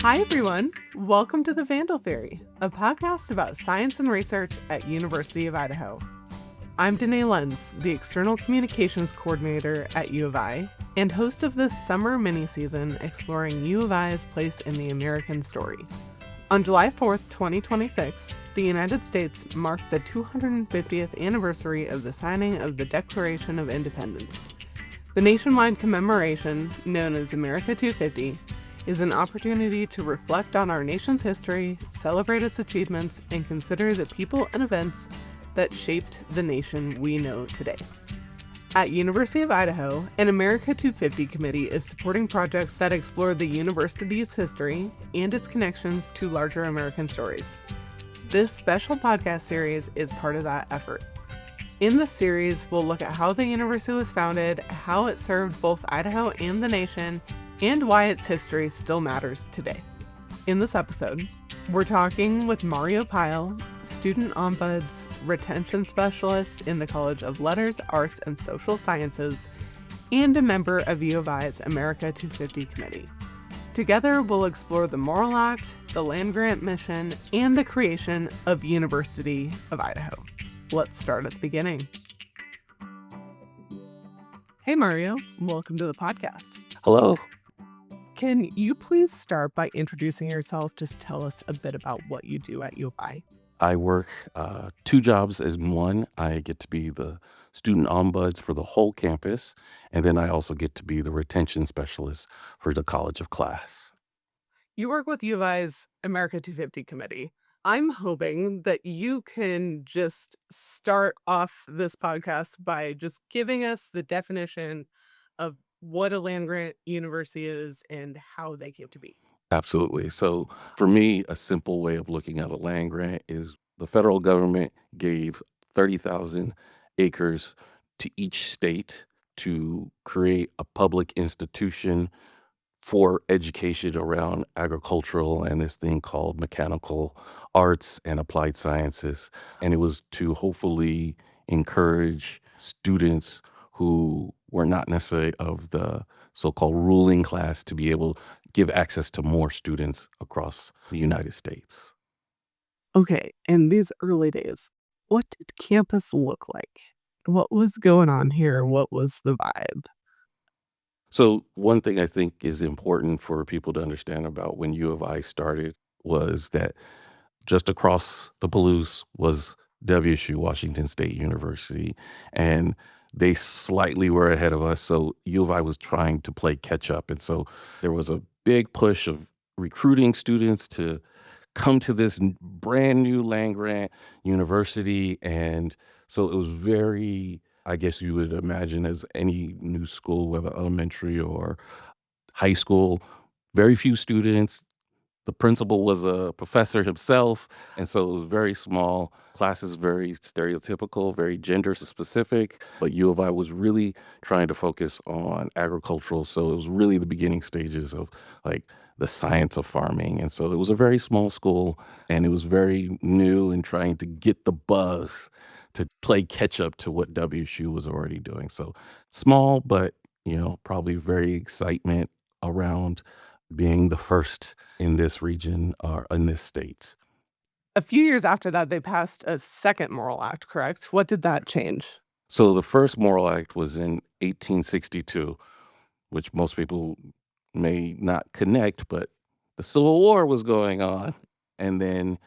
Hi, everyone. Welcome to the Vandal Theory, a podcast about science and research at University of Idaho. I'm Danae Lenz, the External Communications Coordinator at U of I, and host of this summer mini-season exploring U of I's place in the American story. On July 4th, 2026, the United States marked the 250th anniversary of the signing of the Declaration of Independence. The nationwide commemoration, known as America 250, is an opportunity to reflect on our nation's history, celebrate its achievements, and consider the people and events that shaped the nation we know today. At University of Idaho, an America 250 committee is supporting projects that explore the university's history and its connections to larger American stories. This special podcast series is part of that effort. In this series, we'll look at how the university was founded, how it served both Idaho and the nation, and why its history still matters today. In this episode, we're talking with Mario Pyle, student ombuds, retention specialist in the College of Letters, Arts, and Social Sciences, and a member of U of I's America 250 committee. Together, we'll explore the Morrill Act, the land-grant mission, and the creation of University of Idaho. Let's start at the beginning. Hey, Mario. Welcome to the podcast. Hello. Can you please start by introducing yourself? Just tell us a bit about what you do at U of I. I work two jobs as one. I get to be the student ombuds for the whole campus, and then I also get to be the retention specialist for the College of Class. You work with U of I's America 250 committee. I'm hoping that you can just start off this podcast by just giving us the definition of what a land-grant university is and how they came to be. Absolutely. So for me, a simple way of looking at a land grant is the federal government gave 30,000 acres to each state to create a public institution for education around agricultural and this thing called mechanical arts and applied sciences. And it was to hopefully encourage students who were not necessarily of the so-called ruling class to be able to give access to more students across the United States. Okay, in these early days, what did campus look like? What was going on here? What was the vibe? So one thing I think is important for people to understand about when U of I started was that just across the Palouse was WSU, Washington State University, and they slightly were ahead of us. So U of I was trying to play catch up. And so there was a big push of recruiting students to come to this brand new land-grant university. And so it was very, I guess you would imagine as any new school, whether elementary or high school, very few students. The principal was a professor himself, and so it was very small. Classes very stereotypical, very gender specific, but U of I was really trying to focus on agricultural, so it was really the beginning stages of like the science of farming. And so it was a very small school, and it was very new and trying to get the buzz to play catch up to what WSU was already doing. So small, but probably very excitement around being the first in this region or in this state. A few years after that, they passed a second Morrill Act, correct? What did that change? So the first Morrill Act was in 1862, which most people may not connect, but the Civil War was going on. And then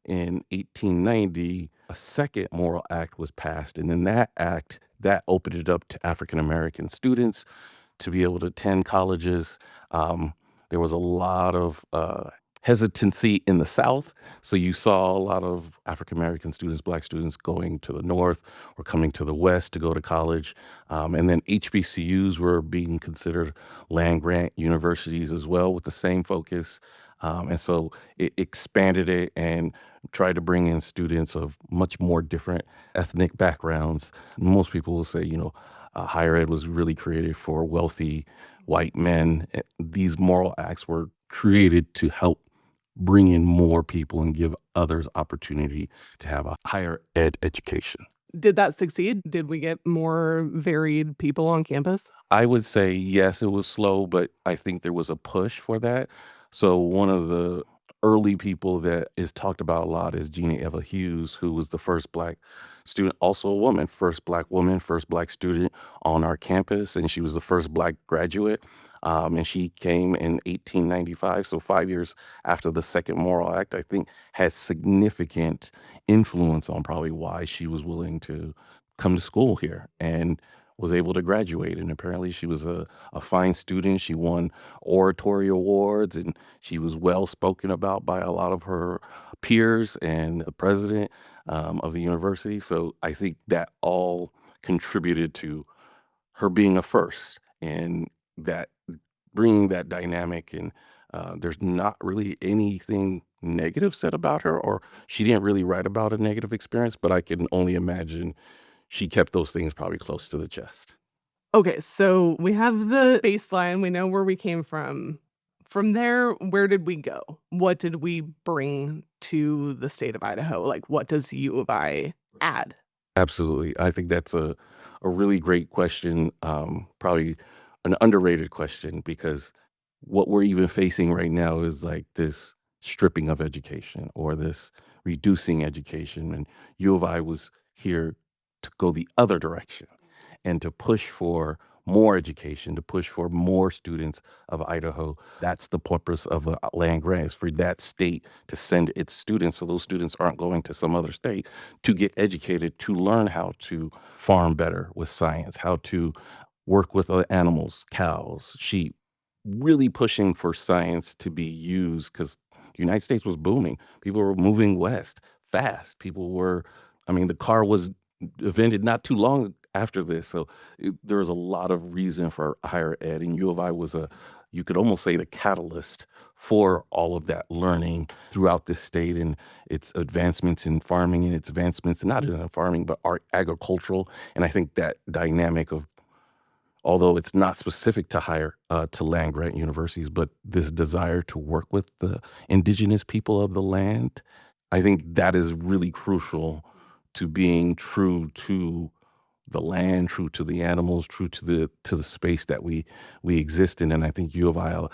in 1890, a second Morrill Act was passed. And then that act, that opened it up to African-American students to be able to attend colleges. There was a lot of hesitancy in the South. So you saw a lot of African-American students, Black students going to the North or coming to the West to go to college. And then HBCUs were being considered land-grant universities as well with the same focus. And so it expanded it and tried to bring in students of much more different ethnic backgrounds. Most people will say, higher ed was really created for wealthy white men. These Morrill Acts were created to help bring in more people and give others opportunity to have a higher ed education. Did that succeed? Did we get more varied people on campus? I would say yes, it was slow, but I think there was a push for that. So one of the early people that is talked about a lot is Jeannie Eva Hughes, who was the first Black student, also a woman, first Black student on our campus, and she was the first Black graduate. And she came in 1895, so 5 years after the second Morrill Act. I think had significant influence on probably why she was willing to come to school here and was able to graduate. And apparently she was a fine student. She won oratory awards, and she was well spoken about by a lot of her peers and the president of the university. So I think that all contributed to her being a first, and that bringing that dynamic. And there's not really anything negative said about her, or she didn't really write about a negative experience, but I can only imagine she kept those things probably close to the chest. Okay, so we have the baseline, we know where we came from. From there, where did we go? What did we bring to the state of Idaho? Like, what does U of I add? Absolutely. I think that's a really great question, probably an underrated question, because what we're even facing right now is like this stripping of education or this reducing education. And U of I was here to go the other direction and to push for more education, to push for more students of Idaho. That's the purpose of a land grant, is for that state to send its students, so those students aren't going to some other state, to get educated, to learn how to farm better with science, how to work with other animals, cows, sheep, really pushing for science to be used, because the United States was booming. People were moving west fast. I mean, the car was invented not too long after this. So there was a lot of reason for higher ed, and U of I was you could almost say, the catalyst for all of that learning throughout this state and its advancements in farming and its advancements, not in farming, but agricultural. And I think that dynamic of, although it's not specific to to land grant universities, but this desire to work with the indigenous people of the land, I think that is really crucial to being true to the land, true to the animals, true to the space that we exist in. And I think U of I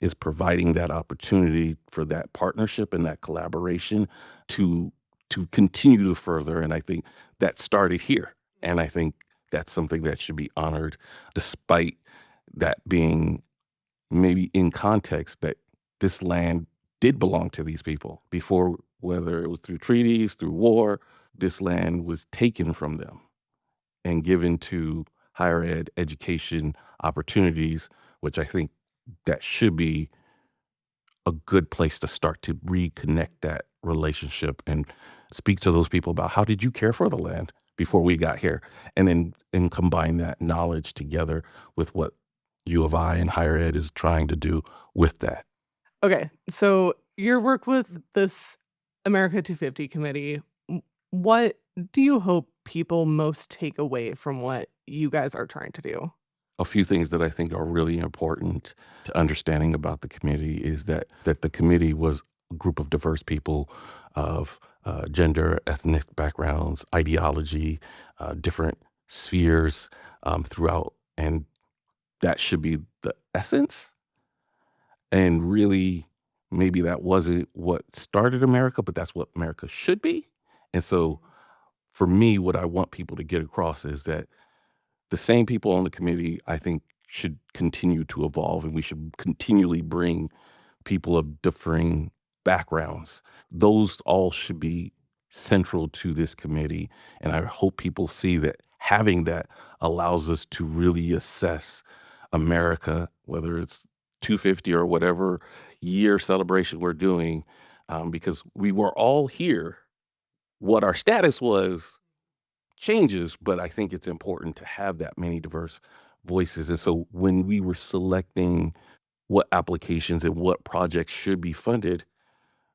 is providing that opportunity for that partnership and that collaboration to continue to further. And I think that started here. And I think that's something that should be honored, despite that being maybe in context that this land did belong to these people before, whether it was through treaties, through war. This land was taken from them and given to higher ed education opportunities, which I think that should be a good place to start to reconnect that relationship and speak to those people about, how did you care for the land before we got here? And then and combine that knowledge together with what U of I and higher ed is trying to do with that. Okay, so your work with this America 250 committee, what do you hope people most take away from what you guys are trying to do? A few things that I think are really important to understanding about the committee is that the committee was a group of diverse people of gender, ethnic backgrounds, ideology, different spheres throughout, and that should be the essence. And really, maybe that wasn't what started America, but that's what America should be. And so, for me, what I want people to get across is that the same people on the committee, I think, should continue to evolve, and we should continually bring people of differing backgrounds. Those all should be central to this committee. And I hope people see that having that allows us to really assess America, whether it's 250 or whatever year celebration we're doing, because we were all here. What our status was changes, but I think it's important to have that many diverse voices. And so when we were selecting what applications and what projects should be funded,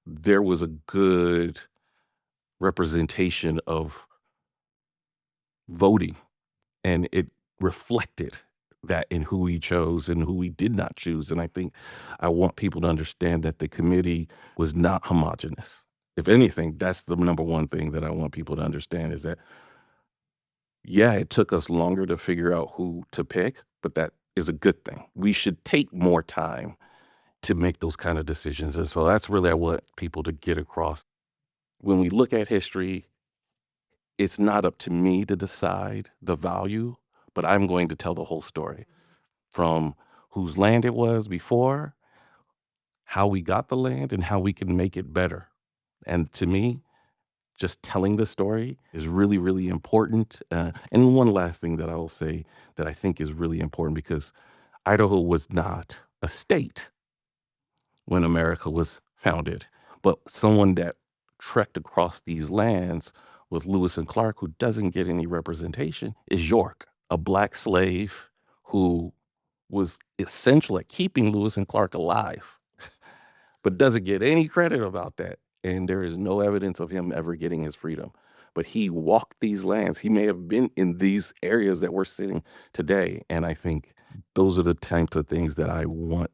there was a good representation of voting, and it reflected that in who we chose and who we did not choose. And I think I want people to understand that the committee was not homogenous. If anything, that's the number one thing that I want people to understand, is that, yeah, it took us longer to figure out who to pick, but that is a good thing. We should take more time to make those kind of decisions. And so that's really what I want people to get across. When we look at history, it's not up to me to decide the value, but I'm going to tell the whole story from whose land it was before, how we got the land, and how we can make it better. And to me, just telling the story is really, really important. And one last thing that I will say that I think is really important, because Idaho was not a state when America was founded, but someone that trekked across these lands with Lewis and Clark, who doesn't get any representation, is York, a Black slave who was essential at keeping Lewis and Clark alive, but doesn't get any credit about that. And there is no evidence of him ever getting his freedom. But he walked these lands. He may have been in these areas that we're sitting today. And I think those are the types of things that I want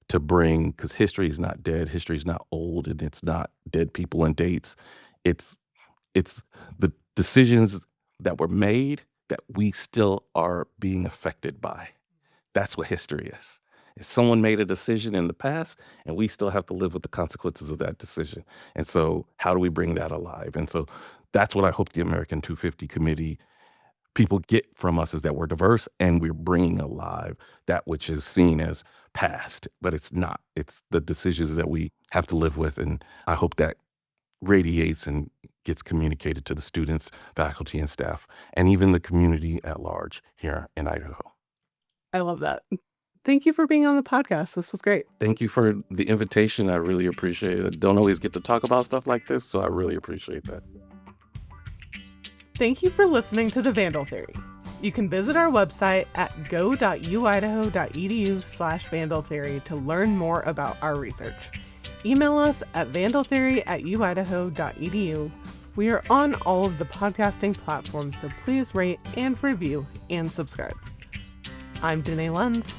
to bring, because history is not dead. History is not old, and it's not dead people and dates. It's the decisions that were made that we still are being affected by. That's what history is. If someone made a decision in the past, and we still have to live with the consequences of that decision. And so how do we bring that alive? And so that's what I hope the American 250 Committee people get from us, is that we're diverse and we're bringing alive that which is seen as past, but it's not. It's the decisions that we have to live with. And I hope that radiates and gets communicated to the students, faculty, and staff, and even the community at large here in Idaho. I love that. Thank you for being on the podcast. This was great. Thank you for the invitation. I really appreciate it. I don't always get to talk about stuff like this, so I really appreciate that. Thank you for listening to the Vandal Theory. You can visit our website at go.uidaho.edu/Vandal Theory to learn more about our research. Email us at vandaltheory@uidaho.edu. We are on all of the podcasting platforms, so please rate and review and subscribe. I'm Danae Lenz.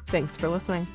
Thanks for listening.